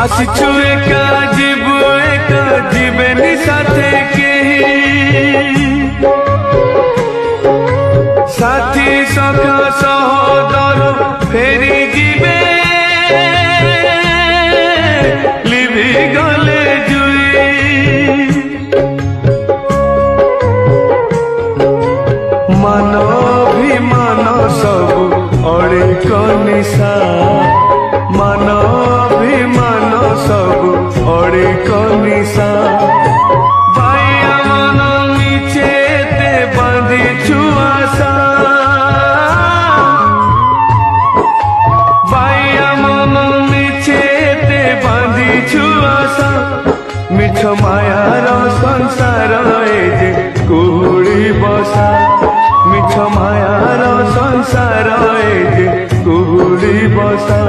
আসিছু একা জীবেনি সাথে কেহি সাথী সখা সহদর ফেরি ଯିବେ লিভি গলে জুই মান অভিমান সবু অড়িক নিশা মান অভিমান সবু অড়িক নিশা ভাইয়া মন মিছেতে বাঁধিছু আশা ভাইয়া মন মিছেতে বাঁধিছু আশা মিছ মায়ার সংসার এ যে কুহুড়ি বসা মিছ মায়ার সংসার এ যে কুহুড়ি বসা